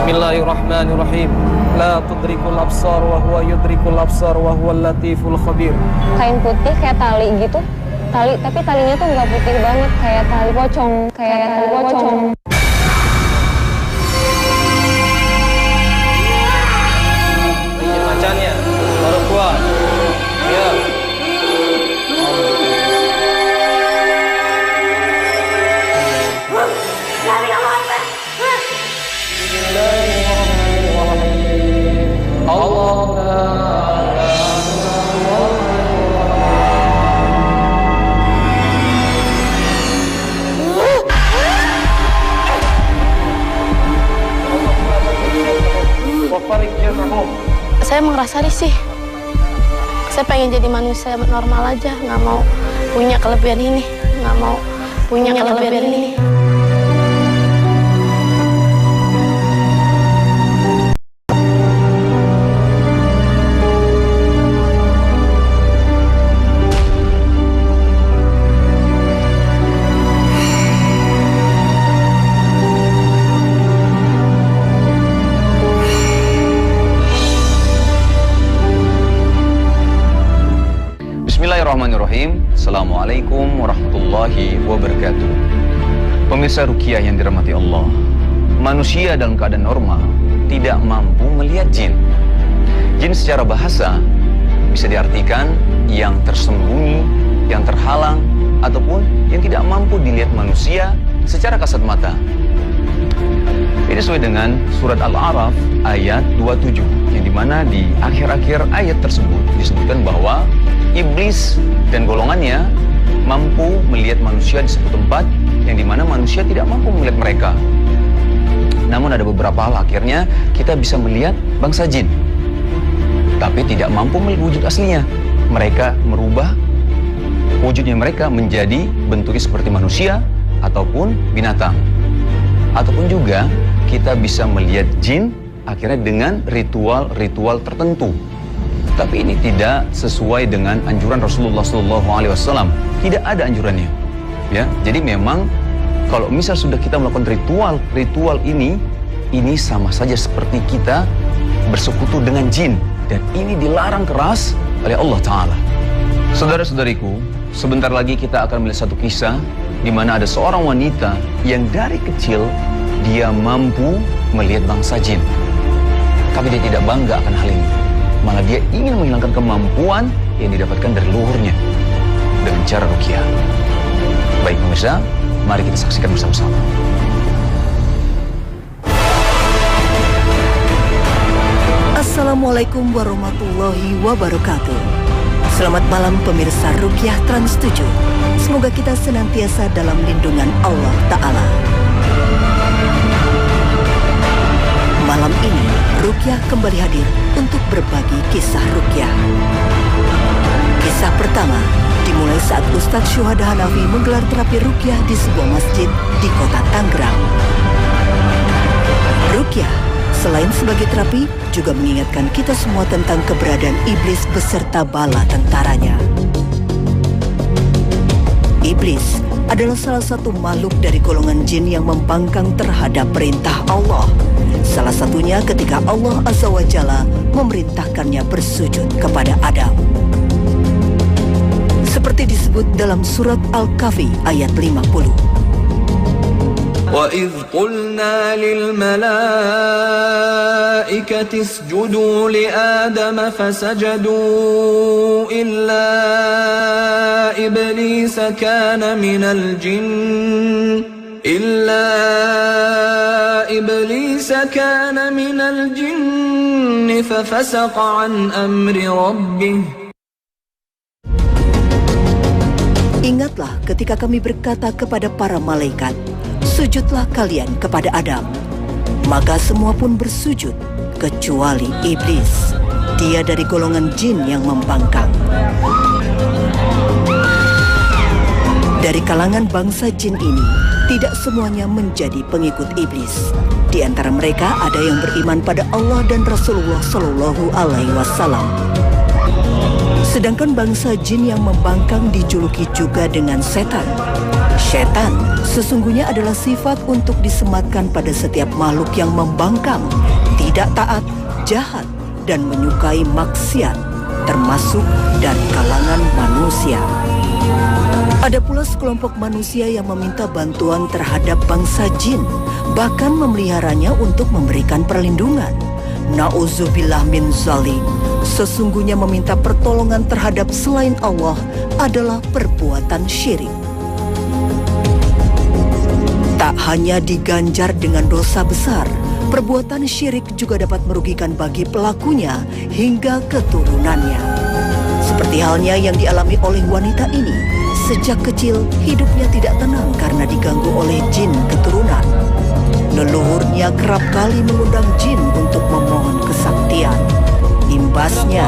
Bismillahirrahmanirrahim. La tudrikul absar wa huwa yudrikul absar wa huwal latiful khabir. Kain putih kayak tali gitu. Tapi talinya tuh nggak putih banget, kayak tali pocong, Izin bacanya baru kuat. Ya. Saya merasa risih. Saya pengen jadi manusia normal aja, nggak mau punya kelebihan ini, nggak mau punya kelebihan ini. Bismillahirrahmanirrahim. Assalamualaikum warahmatullahi wabarakatuh. Pemirsa Ruqyah yang dirahmati Allah, manusia dalam keadaan normal tidak mampu melihat jin. Jin secara bahasa bisa diartikan yang tersembunyi, yang terhalang, ataupun yang tidak mampu dilihat manusia secara kasat mata. Ini sesuai dengan surat Al-A'raf ayat 27, yang dimana di akhir-akhir ayat tersebut disebutkan bahwa iblis dan golongannya mampu melihat manusia di satu tempat yang dimana manusia tidak mampu melihat mereka. Namun ada beberapa hal akhirnya kita bisa melihat bangsa jin, tapi tidak mampu melihat wujud aslinya. Mereka merubah wujudnya mereka menjadi bentuknya seperti manusia ataupun binatang. Ataupun juga kita bisa melihat jin akhirnya dengan ritual-ritual tertentu. Tapi ini tidak sesuai dengan anjuran Rasulullah SAW. Tidak ada anjurannya. Ya, jadi memang kalau misal sudah kita melakukan ritual ini sama saja seperti kita bersekutu dengan jin, dan ini dilarang keras oleh Allah Ta'ala. Saudara-saudariku, sebentar lagi kita akan melihat satu kisah di mana ada seorang wanita yang dari kecil dia mampu melihat bangsa jin, tapi dia tidak bangga akan hal ini. Malah dia ingin menghilangkan kemampuan yang didapatkan dari leluhurnya dengan cara ruqyah. Baik pemirsa, mari kita saksikan bersama-sama. Assalamualaikum warahmatullahi wabarakatuh. Selamat malam pemirsa Ruqyah Trans 7. Semoga kita senantiasa dalam lindungan Allah Ta'ala. Malam ini, Ruqyah kembali hadir untuk berbagi kisah Ruqyah. Kisah pertama dimulai saat Ustadz Syuhada Hanafi menggelar terapi Ruqyah di sebuah masjid di kota Tangerang. Ruqyah, selain sebagai terapi, juga mengingatkan kita semua tentang keberadaan iblis beserta bala tentaranya. Iblis adalah salah satu makhluk dari golongan jin yang membangkang terhadap perintah Allah. Salah satunya ketika Allah Azza wa Jalla memerintahkannya bersujud kepada Adam. Seperti disebut dalam surat Al-Kahfi ayat 50. وَإِذْ قُلْنَا لِلْمَلَائِكَةِ اسْجُدُوا لِآدَمَ فَسَجَدُوا إِلَّا إِبْلِيسَ كَانَ مِنَ الْجِنِّ فَفَسَقَ عَنْ أَمْرِ رَبِّهِ. Ingatlah ketika kami berkata kepada para malaikat, sujudlah kalian kepada Adam. Maka semua pun bersujud, kecuali iblis. Dia dari golongan jin yang membangkang. Dari kalangan bangsa jin ini, tidak semuanya menjadi pengikut iblis. Di antara mereka ada yang beriman pada Allah dan Rasulullah Shallallahu Alaihi Wasallam. Sedangkan bangsa jin yang membangkang dijuluki juga dengan setan. Setan sesungguhnya adalah sifat untuk disematkan pada setiap makhluk yang membangkang, tidak taat, jahat, dan menyukai maksiat, termasuk dari kalangan manusia. Ada pula sekelompok manusia yang meminta bantuan terhadap bangsa jin, bahkan memeliharanya untuk memberikan perlindungan. Na'udzubillah min zalik. Sesungguhnya meminta pertolongan terhadap selain Allah adalah perbuatan syirik. Tak hanya diganjar dengan dosa besar, perbuatan syirik juga dapat merugikan bagi pelakunya hingga keturunannya. Seperti halnya yang dialami oleh wanita ini. Sejak kecil, hidupnya tidak tenang karena diganggu oleh jin keturunan. Leluhurnya kerap kali mengundang jin untuk memohon kesaktian. Imbasnya,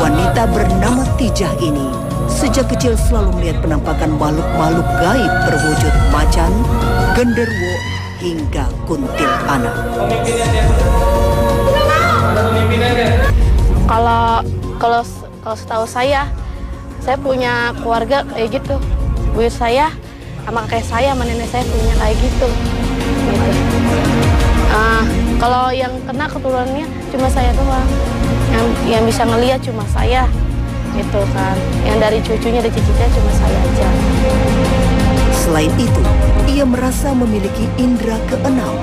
wanita bernama Tijah ini sejak kecil selalu melihat penampakan makhluk-makhluk gaib berwujud macan, genderuwo, hingga kuntilanak. Kalau setahu saya punya keluarga kayak gitu. Buyut saya sama kakek saya sama nenek saya punya kayak gitu. Kalau yang kena keturunannya cuma saya doang. Yang bisa ngelihat cuma saya, gitu kan. Yang dari cucunya, dari cicitnya cuma saya aja. Selain itu, ia merasa memiliki indera keenam.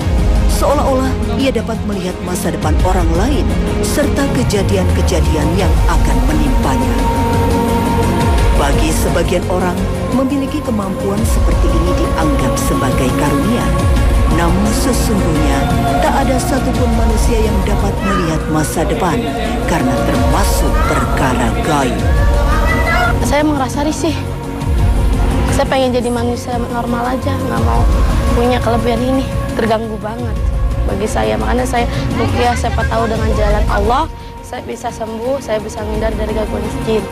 Seolah-olah ia dapat melihat masa depan orang lain serta kejadian-kejadian yang akan menimpanya. Bagi sebagian orang, memiliki kemampuan seperti ini dianggap sebagai karunia. Namun sesungguhnya tak ada satupun manusia yang dapat melihat masa depan karena termasuk perkara gaib. Saya merasa risih. Saya pengen jadi manusia normal aja, nggak mau punya kelebihan ini. Terganggu banget bagi saya. Makanya saya ruqyah, siapa tahu dengan jalan Allah saya bisa sembuh, saya bisa menghindar dari gangguan jin.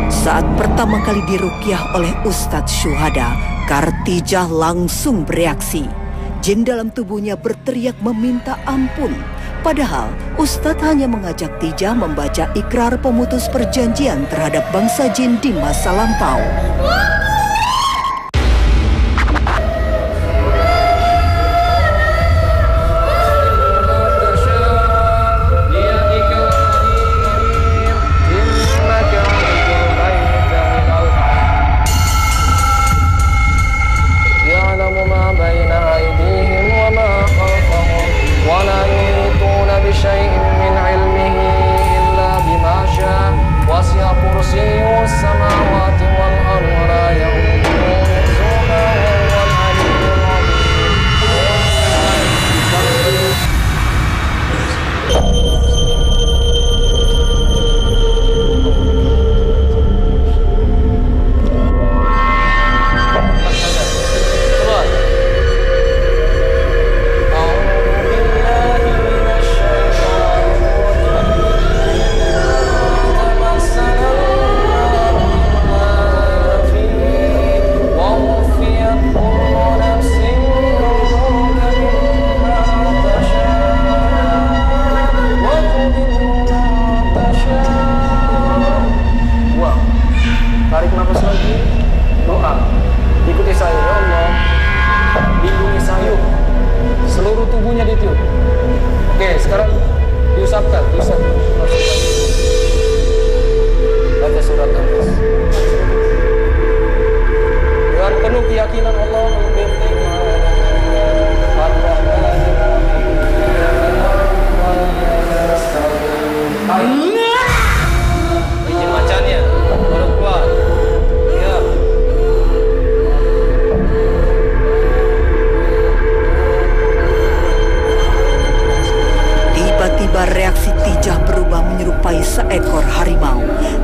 Saat pertama kali diruqyah oleh Ustadz Syuhada, Kartijah langsung bereaksi. Jin dalam tubuhnya berteriak meminta ampun. Padahal Ustadz hanya mengajak Tijah membaca ikrar pemutus perjanjian terhadap bangsa jin di masa lampau.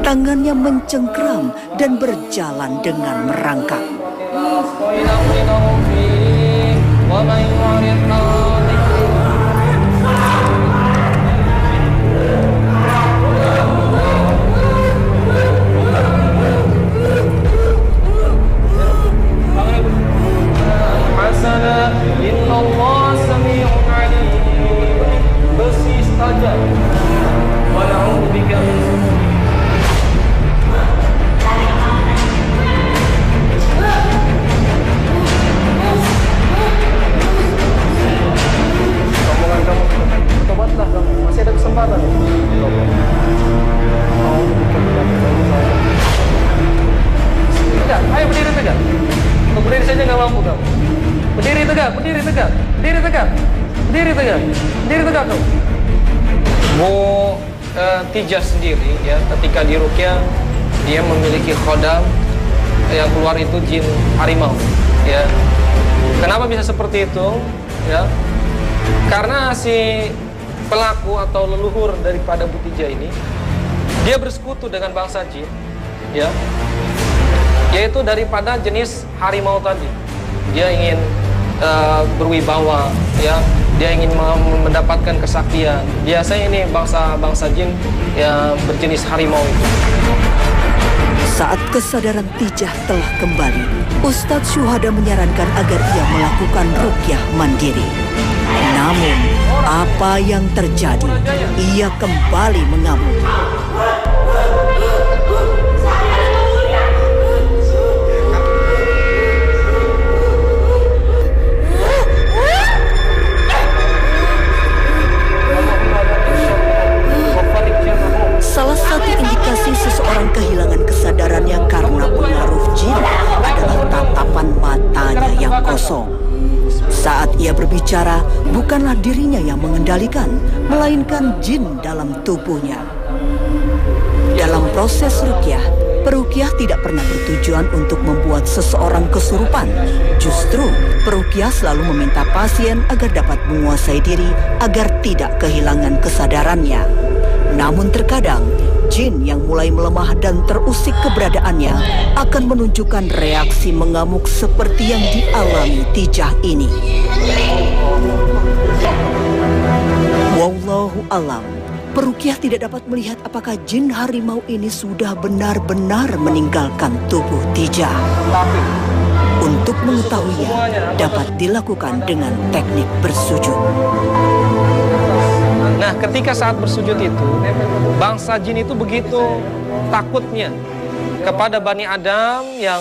Tangannya mencengkram dan berjalan dengan merangkak. Besi saja. Ruqyah. Omongan kamu, tobatlah kamu, masih ada kesempatan. Tegak, ayo berdiri tegak. Untuk berdiri saja nggak mampu kamu. Berdiri tegak, berdiri tegak, berdiri tegak, berdiri tegak, berdiri tegak kamu. Bu Tijah sendiri ya, ketika di Ruqyah dia memiliki khodam yang keluar itu jin harimau ya. Kenapa bisa seperti itu ya? Karena si pelaku atau leluhur daripada Bu Tijah ini dia bersekutu dengan bangsa jin ya, yaitu daripada jenis harimau tadi. Dia ingin berwibawa ya, dia ingin mendapatkan kesaktian. Biasanya ini bangsa jin yang berjenis harimau itu. Saat kesadaran Tijah telah kembali, Ustadz Syuhada menyarankan agar ia melakukan ruqyah mandiri. Namun, apa yang terjadi? Ia kembali mengamuk. Salah satu indikasi seseorang kehilangan kesadarannya karena pengaruh jin adalah tatapan matanya yang kosong. Saat ia berbicara, bukanlah dirinya yang mengendalikan, melainkan jin dalam tubuhnya. Dalam proses ruqyah, peruqyah tidak pernah bertujuan untuk membuat seseorang kesurupan. Justru, peruqyah selalu meminta pasien agar dapat menguasai diri agar tidak kehilangan kesadarannya. Namun terkadang, jin yang mulai melemah dan terusik keberadaannya akan menunjukkan reaksi mengamuk seperti yang dialami Tijah ini. Wallahu alam, peruqyah tidak dapat melihat apakah jin harimau ini sudah benar-benar meninggalkan tubuh Tijah. Untuk mengetahuinya, dapat dilakukan dengan teknik bersujud. Nah, ketika saat bersujud itu, bangsa jin itu begitu takutnya kepada Bani Adam yang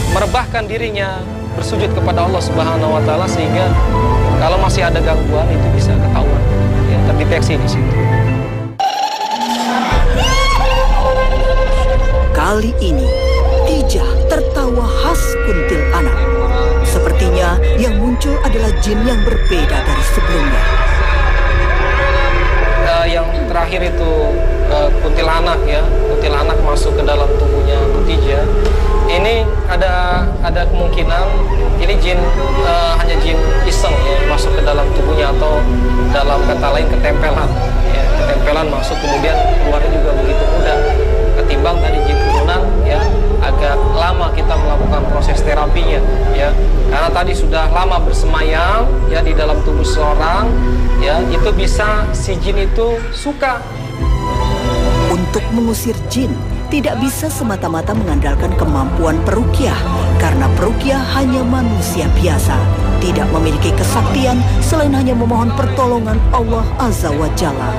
merebahkan dirinya bersujud kepada Allah Subhanahu wa Ta'ala, sehingga kalau masih ada gangguan itu bisa ketahuan, ya, terdeteksi di situ. Kali ini, Tijah tertawa khas kuntilanak. Sepertinya yang muncul adalah jin yang berbeda dari sebelumnya. Yang terakhir itu kuntilanak ya, kuntilanak masuk ke dalam tubuhnya Bu Tijah. Ini ada kemungkinan ini jin hanya jin iseng ya, masuk ke dalam tubuhnya, atau dalam kata lain ketempelan ya, ketempelan masuk kemudian keluarnya juga begitu mudah. Ketimbang tadi jin turunan ya, agak lama kita melakukan proses terapinya ya, karena tadi sudah lama bersemayam ya di dalam tubuh seorang ya, itu bisa si jin itu suka. Untuk mengusir jin, tidak bisa semata-mata mengandalkan kemampuan peruqyah, karena peruqyah hanya manusia biasa, tidak memiliki kesaktian selain hanya memohon pertolongan Allah Azza wa Jalla.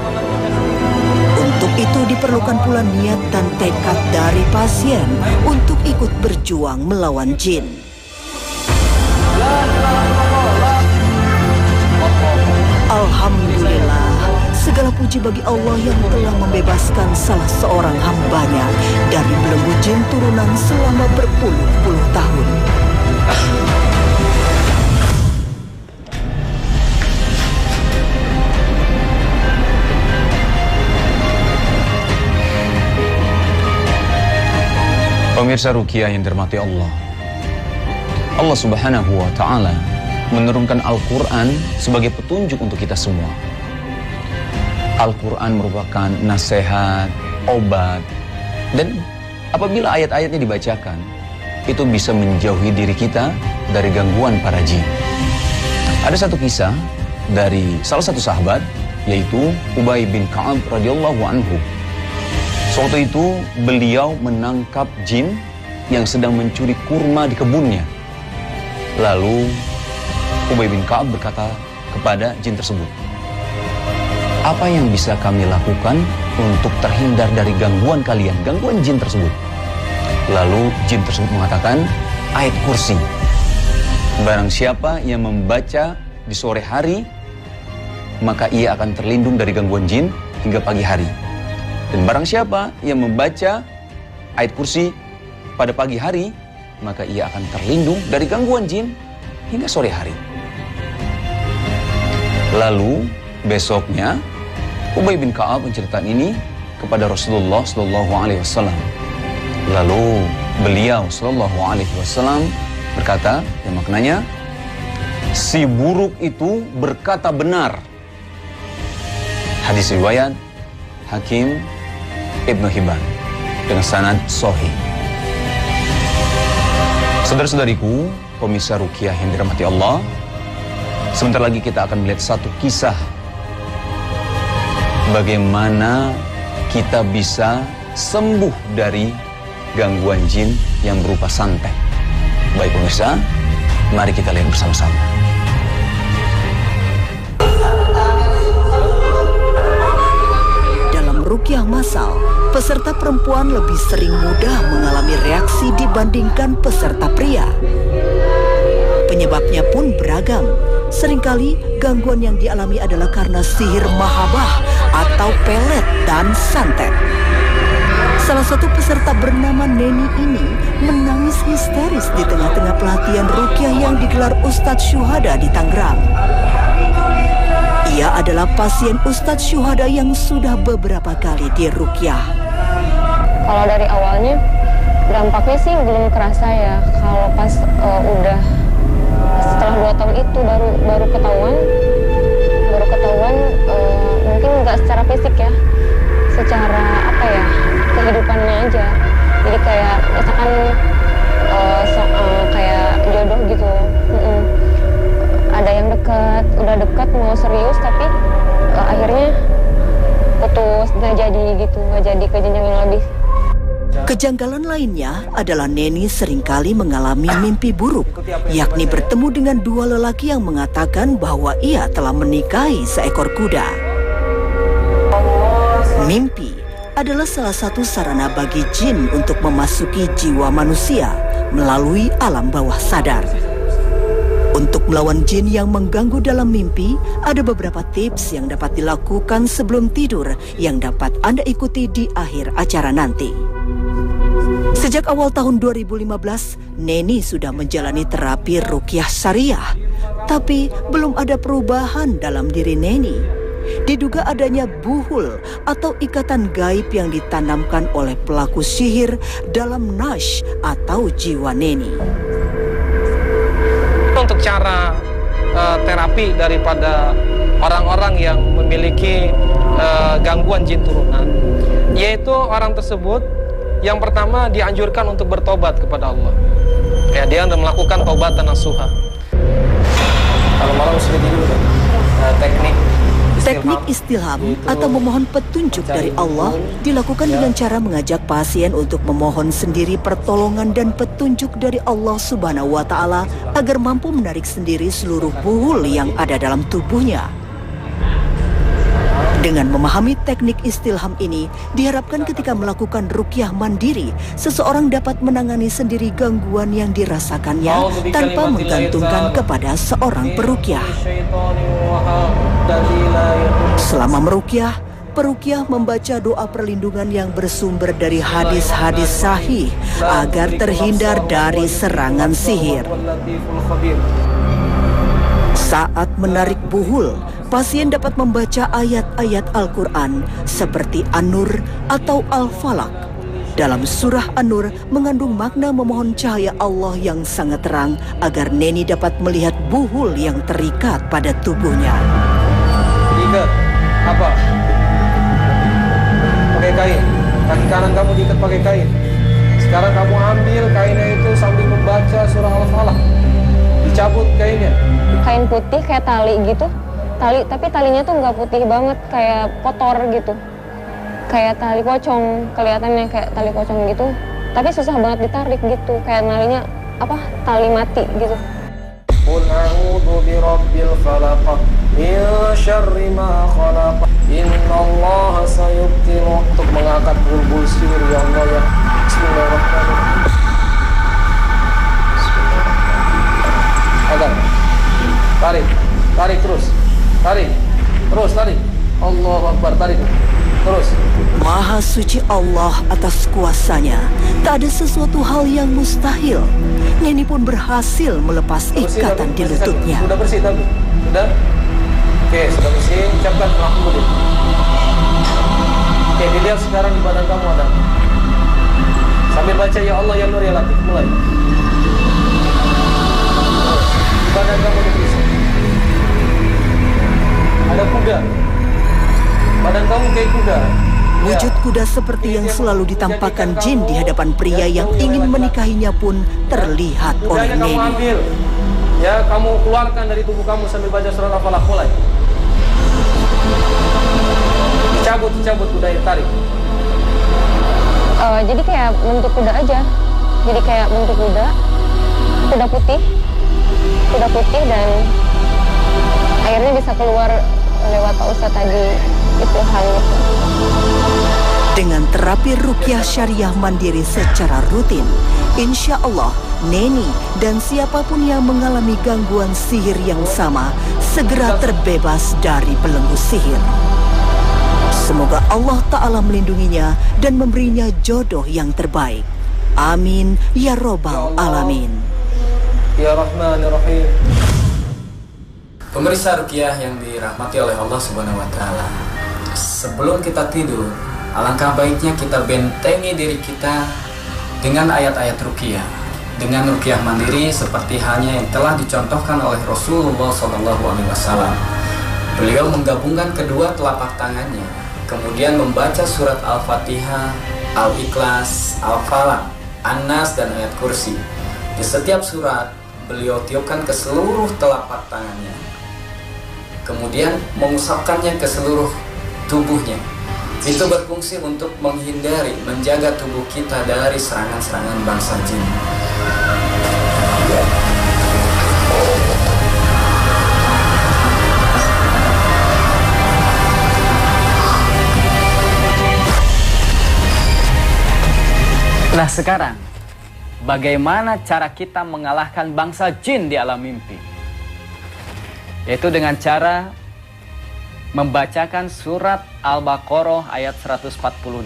Untuk itu diperlukan pula niat dan tekad dari pasien untuk ikut berjuang melawan jin. Alhamdulillah, segala puji bagi Allah yang telah membebaskan salah seorang hambanya dari belenggu jin turunan selama berpuluh-puluh tahun. Pemirsa Ruqyah yang dirahmati Allah, Allah Subhanahu wa Ta'ala menurunkan Al-Quran sebagai petunjuk untuk kita semua. Al-Quran merupakan nasihat, obat, dan apabila ayat-ayatnya dibacakan, itu bisa menjauhi diri kita dari gangguan para jin. Ada satu kisah dari salah satu sahabat, yaitu Ubay bin Ka'ab radhiyallahu anhu. Suatu itu beliau menangkap jin yang sedang mencuri kurma di kebunnya. Lalu Ubay bin Ka'ab berkata kepada jin tersebut, "Apa yang bisa kami lakukan untuk terhindar dari gangguan kalian, gangguan jin tersebut. Lalu jin tersebut mengatakan ayat kursi. Barang siapa yang membaca di sore hari, maka ia akan terlindung dari gangguan jin hingga pagi hari. Dan barang siapa yang membaca ayat kursi pada pagi hari, maka ia akan terlindung dari gangguan jin hingga sore hari. Lalu besoknya Ubay bin Ka'ab menceritakan ini kepada Rasulullah SAW. Lalu beliau SAW berkata, yang maknanya, si buruk itu berkata benar. Hadis riwayat Hakim Ibnu Hibban dengan sanad sahih. Saudara-saudariku, pemirsa Ruqyah yang dirahmati Allah, sebentar lagi kita akan melihat satu kisah bagaimana kita bisa sembuh dari gangguan jin yang berupa santet. Baik pemirsa, mari kita lihat bersama-sama. Dalam ruqyah massal, peserta perempuan lebih sering mudah mengalami reaksi dibandingkan peserta pria. Penyebabnya pun beragam. Seringkali gangguan yang dialami adalah karena sihir mahabah atau pelet dan santet. Salah satu peserta bernama Neni ini menangis histeris di tengah-tengah pelatihan ruqyah yang digelar Ustadz Syuhada di Tangerang. Ia adalah pasien Ustadz Syuhada yang sudah beberapa kali diruqyah. Kalau dari awalnya dampaknya sih belum kerasa ya. Kalau pas udah setelah 2 tahun itu baru ketahuan mungkin nggak secara fisik ya, secara apa ya, kehidupannya aja. Jadi kayak misalkan kayak jodoh gitu. Ada yang udah dekat mau serius tapi akhirnya putus, nggak jadi ke jenjang yang lebih. Kejanggalan lainnya adalah Neni seringkali mengalami mimpi buruk, yakni bertemu dengan 2 lelaki yang mengatakan bahwa ia telah menikahi seekor kuda. Mimpi adalah salah satu sarana bagi jin untuk memasuki jiwa manusia melalui alam bawah sadar. Untuk melawan jin yang mengganggu dalam mimpi, ada beberapa tips yang dapat dilakukan sebelum tidur yang dapat Anda ikuti di akhir acara nanti. Sejak awal tahun 2015, Neni sudah menjalani terapi ruqyah syariah, tapi belum ada perubahan dalam diri Neni. Diduga adanya buhul atau ikatan gaib yang ditanamkan oleh pelaku sihir dalam nash atau jiwa Neni. Untuk cara terapi daripada orang-orang yang memiliki gangguan jin turunan, yaitu orang tersebut yang pertama dianjurkan untuk bertobat kepada Allah. Ya, dia melakukan taubat dan nasuha. Kalau malam sudah tidur, Teknik istilham atau memohon petunjuk dari Allah dilakukan dengan cara mengajak pasien untuk memohon sendiri pertolongan dan petunjuk dari Allah Subhanahu wa Ta'ala agar mampu menarik sendiri seluruh buhul yang ada dalam tubuhnya. Dengan memahami teknik istilham ini, diharapkan ketika melakukan ruqyah mandiri, seseorang dapat menangani sendiri gangguan yang dirasakannya tanpa menggantungkan kepada seorang peruqyah. Selama meruqyah, peruqyah membaca doa perlindungan yang bersumber dari hadis-hadis sahih agar terhindar dari serangan sihir. Saat menarik buhul, pasien dapat membaca ayat-ayat Al-Quran seperti An-Nur atau Al-Falaq. Dalam surah An-Nur mengandung makna memohon cahaya Allah yang sangat terang agar Neni dapat melihat buhul yang terikat pada tubuhnya. Diikat apa? Pakai kain. Kaki kanan kamu diikat pakai kain. Sekarang kamu ambil kainnya itu sambil membaca surah Al-Falaq. Dicabut kainnya. Kain putih kayak tali gitu, tapi talinya tuh nggak putih banget, kayak kotor gitu, kayak tali pocong, kelihatannya kayak tali pocong gitu, tapi susah banget ditarik gitu, kayak nalinya tali mati gitu. Qul a'udzu birabbil falaq min syarri ma khalaq. Innallaha sayubtilu. Untuk mengangkat bulbul sihir ya Allah ya. Bismillahirrahmanirrahim. Agar tarik terus, tarik Allahu Akbar, tarik terus. Maha suci Allah atas kuasanya, tak ada sesuatu hal yang mustahil. Neni pun berhasil melepas ikatan di lututnya. Sudah bersih tapi? Sudah? Oke, sudah bersih, ucapkan alhamdulillah. Oke, dilihat sekarang di badan kamu ada. Sambil baca ya Allah ya Nur ya Latif, mulai. Badan kamu diperiksa. Ada kuda. Badan kamu kayak kuda. Wujud kuda seperti yang selalu ditampakkan jin di hadapan pria yang ingin menikahinya pun terlihat oleh Kudanya kamu Neni. ambil. Ya, kamu keluarkan dari tubuh kamu sambil baca surat Al-Falaq, mulai. Dicabut kudanya, tarik. Jadi kayak bentuk kuda aja. Jadi kayak bentuk kuda putih dan airnya bisa keluar lewat Pak Ustadz tadi itu hal itu. Dengan terapi ruqyah syariah mandiri secara rutin, insya Allah Neni dan siapapun yang mengalami gangguan sihir yang sama segera terbebas dari belenggu sihir. Semoga Allah Ta'ala melindunginya dan memberinya jodoh yang terbaik. Amin ya Robbal Alamin. Ya Rahmanir-Rahim. Pemirsa ruqyah yang dirahmati oleh Allah Subhanahu wa taala. Sebelum kita tidur, alangkah baiknya kita bentengi diri kita dengan ayat-ayat ruqyah, dengan ruqyah mandiri seperti halnya yang telah dicontohkan oleh Rasulullah SAW. Beliau menggabungkan kedua telapak tangannya, kemudian membaca surat Al-Fatihah, Al-Ikhlas, Al-Falaq, An-Nas dan ayat kursi. Di setiap surat beliau tiupkan ke seluruh telapak tangannya, kemudian mengusapkannya ke seluruh tubuhnya. Itu berfungsi untuk menghindari, menjaga tubuh kita dari serangan-serangan bangsa jin. Nah sekarang, bagaimana cara kita mengalahkan bangsa jin di alam mimpi? Yaitu dengan cara membacakan surat Al-Baqarah ayat 148.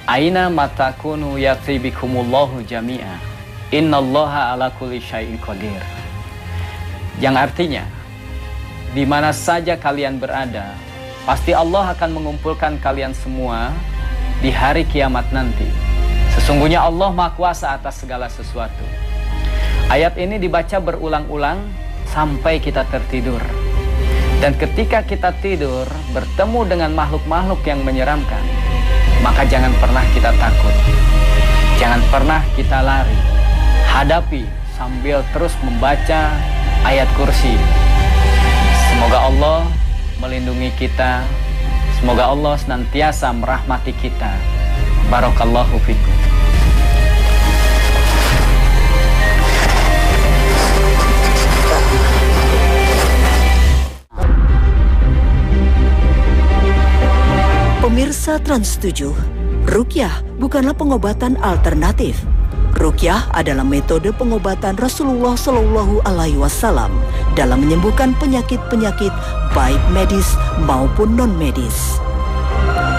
Aina matakunu yatribikumullahu jami'a. Innallaha ala kulli syai'in qadir. Yang artinya, di mana saja kalian berada, pasti Allah akan mengumpulkan kalian semua di hari kiamat nanti. Sesungguhnya Allah Maha Kuasa atas segala sesuatu. Ayat ini dibaca berulang-ulang sampai kita tertidur. Dan ketika kita tidur bertemu dengan makhluk-makhluk yang menyeramkan, maka jangan pernah kita takut. Jangan pernah kita lari. Hadapi sambil terus membaca ayat kursi. Semoga Allah melindungi kita. Semoga Allah senantiasa merahmati kita. Barakallahu fikum. Pemirsa Trans 7, ruqyah bukanlah pengobatan alternatif. Ruqyah adalah metode pengobatan Rasulullah Shallallahu Alaihi Wasallam dalam menyembuhkan penyakit-penyakit baik medis maupun non-medis.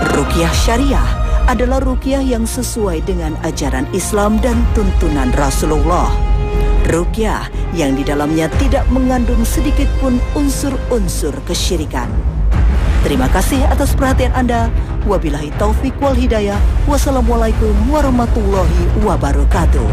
Ruqyah syariah adalah ruqyah yang sesuai dengan ajaran Islam dan tuntunan Rasulullah. Ruqyah yang di dalamnya tidak mengandung sedikit pun unsur-unsur kesyirikan. Terima kasih atas perhatian Anda. Wabillahi taufik wal hidayah. Wassalamualaikum warahmatullahi wabarakatuh.